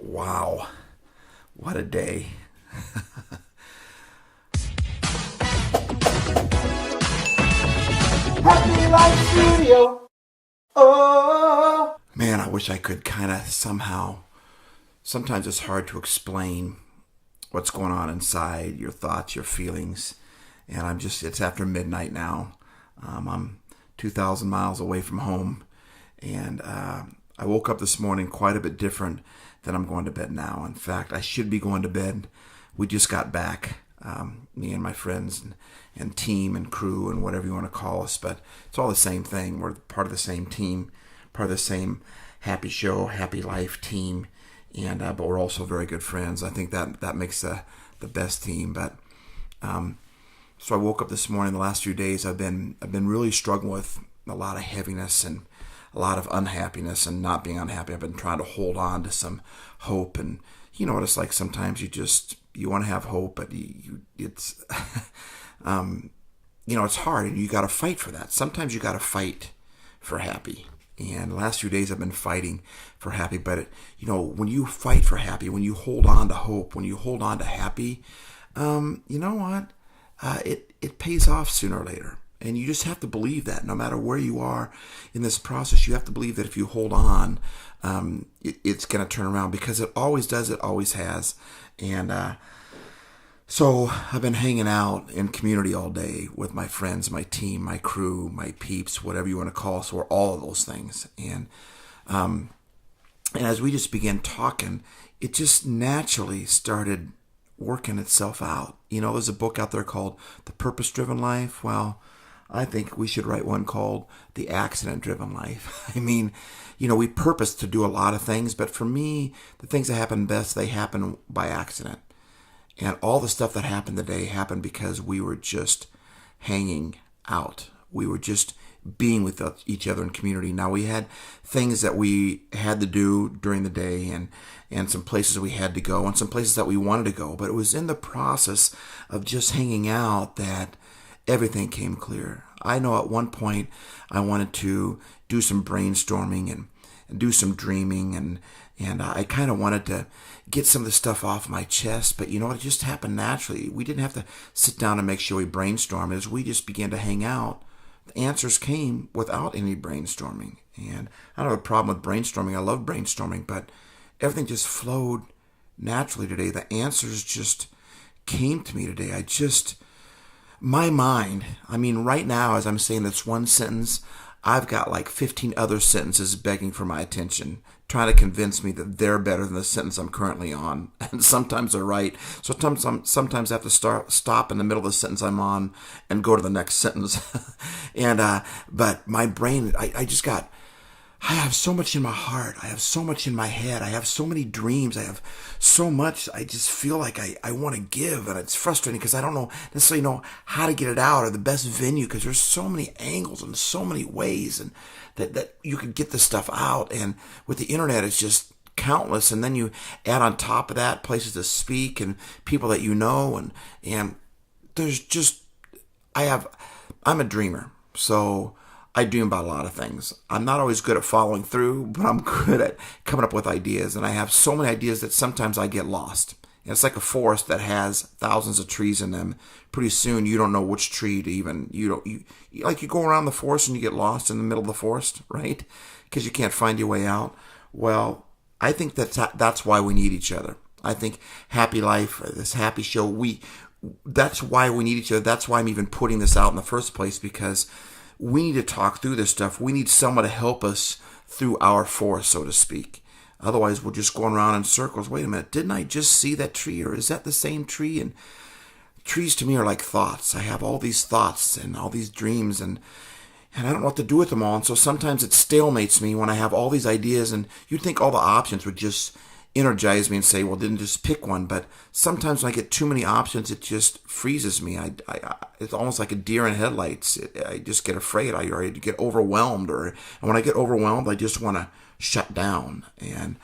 Wow, what a day. Happy Life Studio. Oh. Man, I wish I could kind of sometimes it's hard to explain what's going on inside, your thoughts, your feelings. And it's after midnight now. I'm 2,000 miles away from home. And I woke up this morning quite a bit different than I'm going to bed now. In fact, I should be going to bed. We just got back, me and my friends and team and crew and whatever you want to call us. But it's all the same thing. We're part of the same team, part of the same Happy Show, Happy Life team. And but we're also very good friends. I think that makes the best team. But so I woke up this morning. The last few days, I've been really struggling with a lot of heaviness and a lot of unhappiness and not being unhappy. I've been trying to hold on to some hope, and you know what it's like. Sometimes you want to have hope, but it's it's hard, and you got to fight for that. Sometimes you got to fight for happy. And the last few days I've been fighting for happy. But when you fight for happy, when you hold on to hope, when you hold on to happy, you know what? It pays off sooner or later. And you just have to believe that no matter where you are in this process, you have to believe that if you hold on, it's going to turn around, because it always does. It always has. And so I've been hanging out in community all day with my friends, my team, my crew, my peeps, whatever you want to call us. We're all of those things. And as we just began talking, it just naturally started working itself out. There's a book out there called The Purpose-Driven Life. Well, I think we should write one called The Accident-Driven Life. I mean, we purpose to do a lot of things, but for me, the things that happen best, they happen by accident. And all the stuff that happened today happened because we were just hanging out. We were just being with each other in community. Now, we had things that we had to do during the day and some places we had to go and some places that we wanted to go. But it was in the process of just hanging out that everything came clear. I know at one point I wanted to do some brainstorming and do some dreaming, and I kind of wanted to get some of the stuff off my chest, but it just happened naturally. We didn't have to sit down and make sure we brainstormed. As we just began to hang out, the answers came without any brainstorming. And I don't have a problem with brainstorming. I love brainstorming, but everything just flowed naturally today. The answers just came to me today. My mind, right now, as I'm saying this one sentence, I've got like 15 other sentences begging for my attention, trying to convince me that they're better than the sentence I'm currently on. And sometimes they're right. So sometimes I have to stop in the middle of the sentence I'm on and go to the next sentence. But my brain, I have so much in my heart. I have so much in my head. I have so many dreams. I have so much. I just feel like I want to give, and it's frustrating because I don't necessarily know how to get it out or the best venue, because there's so many angles and so many ways and that you could get this stuff out. And with the internet, it's just countless. And then you add on top of that places to speak and people that you know, and there's just I'm a dreamer, so I dream about a lot of things. I'm not always good at following through, but I'm good at coming up with ideas. And I have so many ideas that sometimes I get lost. And it's like a forest that has thousands of trees in them. Pretty soon you don't know which tree to even, you go around the forest and you get lost in the middle of the forest, right? Because you can't find your way out. Well, I think that's why we need each other. I think Happy Life, this Happy Show, that's why we need each other. That's why I'm even putting this out in the first place, because we need to talk through this stuff. We need someone to help us through our forest, so to speak. Otherwise, we're just going around in circles. Wait a minute, didn't I just see that tree? Or is that the same tree? And trees to me are like thoughts. I have all these thoughts and all these dreams, and I don't know what to do with them all. And so sometimes it stalemates me when I have all these ideas, and you'd think all the options would just energize me and say, well, then just pick one. But sometimes when I get too many options, it just freezes me. It's almost like a deer in headlights. I just get afraid. I get overwhelmed. And when I get overwhelmed, I just want to shut down. And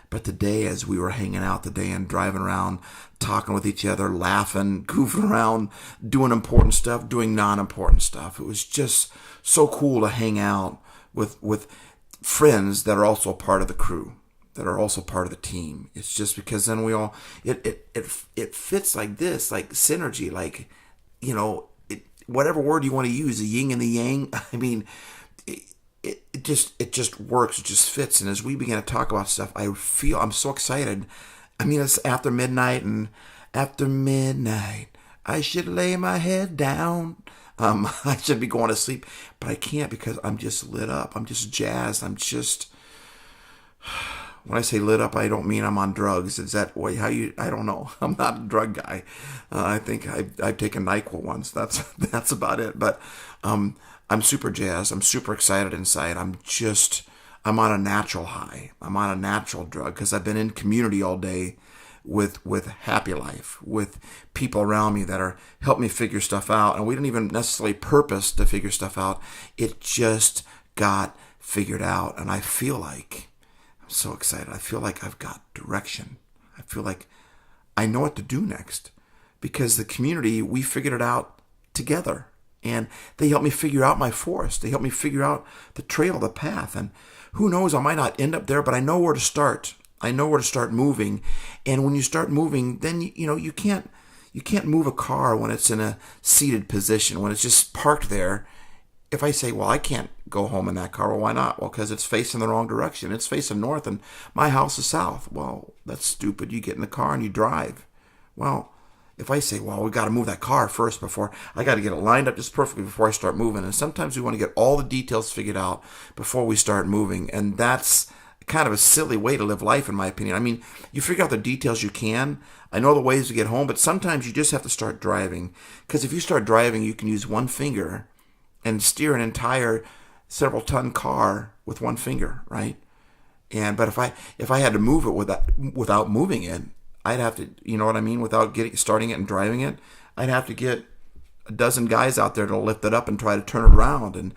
but today, as we were hanging out today and driving around, talking with each other, laughing, goofing around, doing important stuff, doing non-important stuff, it was just so cool to hang out with friends that are also a part of the crew. that are also part of the team. It's just because then we all it fits like this, like synergy, like whatever word you want to use, the yin and the yang. I mean, it just works. It just fits. And as we begin to talk about stuff, I'm so excited. I mean, it's after midnight, and after midnight, I should lay my head down. I should be going to sleep, but I can't because I'm just lit up. I'm just jazzed. When I say lit up, I don't mean I'm on drugs. Is that way? I don't know. I'm not a drug guy. I think I've taken NyQuil once. That's about it. But I'm super jazzed. I'm super excited inside. I'm on a natural high. I'm on a natural drug because I've been in community all day with Happy Life, with people around me that are helping me figure stuff out. And we didn't even necessarily purpose to figure stuff out. It just got figured out. And I feel like I'm so excited. I feel like I've got direction. I feel like I know what to do next because the community, we figured it out together. And they helped me figure out my forest. They helped me figure out the trail, the path. And who knows, I might not end up there, but I know where to start. I know where to start moving. And when you start moving, then you can't move a car when it's in a seated position, when it's just parked there. If I say, well, I can't go home in that car, well, why not? Well, because it's facing the wrong direction. It's facing north and my house is south. Well, that's stupid. You get in the car and you drive. Well, if I say, well, we got to move that car first before, I got to get it lined up just perfectly before I start moving. And sometimes we want to get all the details figured out before we start moving. And that's kind of a silly way to live life, in my opinion. I mean, you figure out the details you can. I know the ways to get home, but sometimes you just have to start driving. Because if you start driving, you can use one finger and steer an entire several ton car with one finger, right? But if I had to move it without moving it, I'd have to, you know what I mean, without starting it and driving it, I'd have to get a dozen guys out there to lift it up and try to turn it around.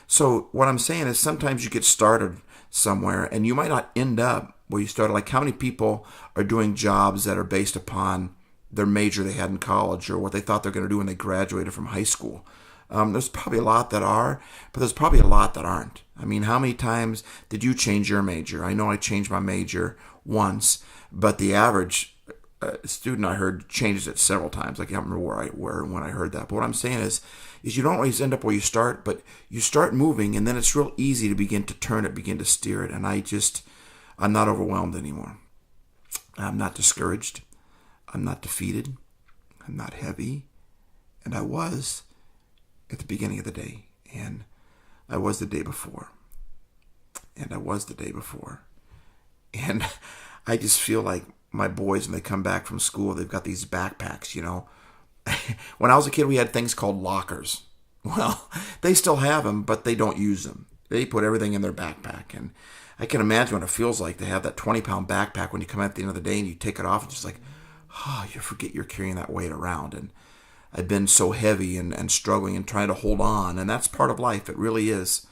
So what I'm saying is sometimes you get started somewhere and you might not end up where you started. Like, how many people are doing jobs that are based upon their major they had in college or what they thought they're going to do when they graduated from high school? There's probably a lot that are, but there's probably a lot that aren't. I mean, how many times did you change your major? I know I changed my major once, but the average student I heard changes it several times. I can't remember when I heard that. But what I'm saying is you don't always end up where you start, but you start moving, and then it's real easy to begin to turn it, begin to steer it. And I'm not overwhelmed anymore. I'm not discouraged. I'm not defeated. I'm not heavy. And I was at the beginning of the day, and I was the day before, and I was the day before. And I just feel like my boys, when they come back from school, they've got these backpacks, When I was a kid, we had things called lockers. Well, they still have them, but they don't use them. They put everything in their backpack. And I can imagine what it feels like to have that 20-pound backpack when you come out at the end of the day and you take it off and just like, you forget you're carrying that weight around. And I've been so heavy and struggling and trying to hold on. And that's part of life. It really is.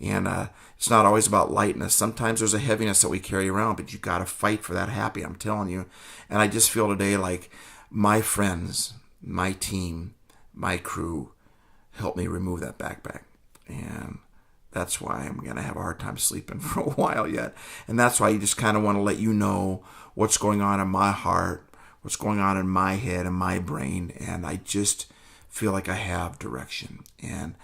And it's not always about lightness. Sometimes there's a heaviness that we carry around, but you got to fight for that happy, I'm telling you. And I just feel today like my friends, my team, my crew helped me remove that backpack. And that's why I'm going to have a hard time sleeping for a while yet. And that's why you just kind of want to let you know what's going on in my heart, what's going on in my head and my brain. And I just feel like I have direction. And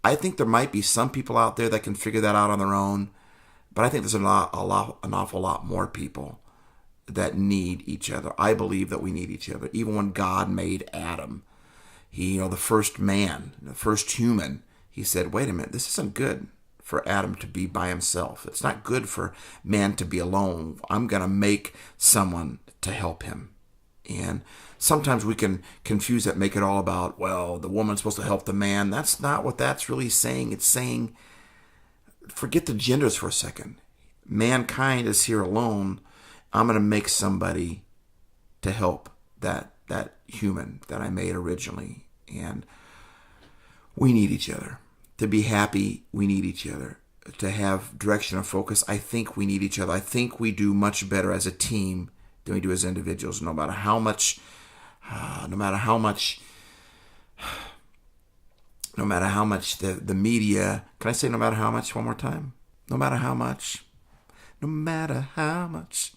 I think there might be some people out there that can figure that out on their own, but I think there's an awful lot more people that need each other. I believe that we need each other. Even when God made Adam, the first man, the first human, he said, wait a minute, this isn't good for Adam to be by himself. It's not good for man to be alone. I'm going to make someone to help him. And sometimes we can confuse that, make it all about, well, the woman's supposed to help the man. That's not what that's really saying. It's saying, forget the genders for a second. Mankind is here alone. I'm going to make somebody to help that human that I made originally. And we need each other. To be happy, we need each other. To have direction and focus, I think we need each other. I think we do much better as a team than we do as individuals, no matter how much the media, can I say no matter how much one more time? No matter how much No matter how much,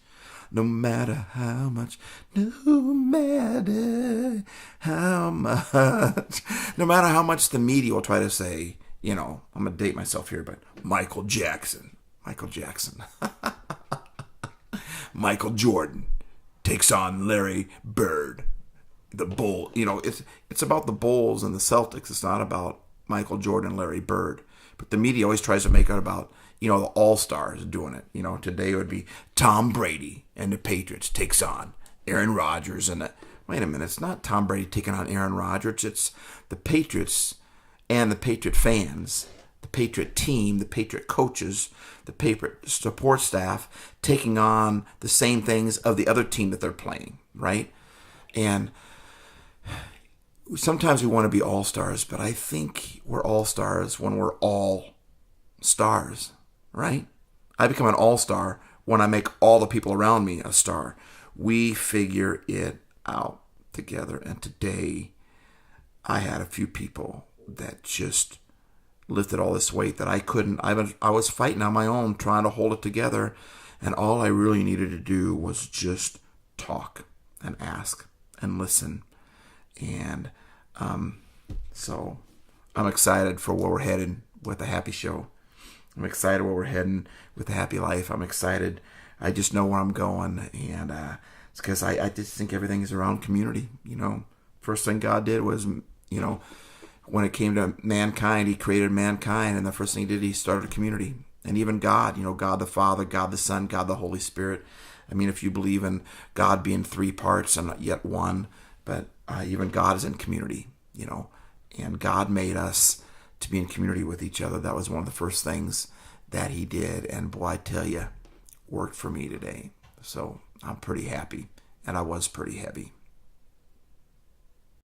no matter how much, no matter how much, no matter how much the media will try to say, you know, I'm going to date myself here, but Michael Jackson, Michael Jordan takes on Larry Bird, the Bull. You know, it's about the Bulls and the Celtics. It's not about Michael Jordan, Larry Bird. But the media always tries to make it about, you know, the all-stars doing it. You know, today it would be Tom Brady and the Patriots takes on Aaron Rodgers. And wait a minute, it's not Tom Brady taking on Aaron Rodgers. It's the Patriots and the Patriot fans, the Patriot team, the Patriot coaches, the Patriot support staff taking on the same things of the other team that they're playing, right? And sometimes we want to be all-stars, but I think we're all-stars when we're all stars, right? I become an all-star when I make all the people around me a star. We figure it out together. And today, I had a few people that just lifted all this weight that I couldn't. I was fighting on my own, trying to hold it together. And all I really needed to do was just talk and ask and listen. And so I'm excited for where we're headed with the Happy Show. I'm excited where we're heading with the Happy Life. I'm excited. I just know where I'm going. And it's because I just think everything is around community. You know, first thing God did was, you know, when it came to mankind, he created mankind. And the first thing he did, he started a community. And even God, you know, God the Father, God the Son, God the Holy Spirit. I mean, if you believe in God being three parts and not yet one, but even God is in community, you know, and God made us to be in community with each other. That was one of the first things that he did. And boy, I tell you, worked for me today. So I'm pretty happy, and I was pretty heavy.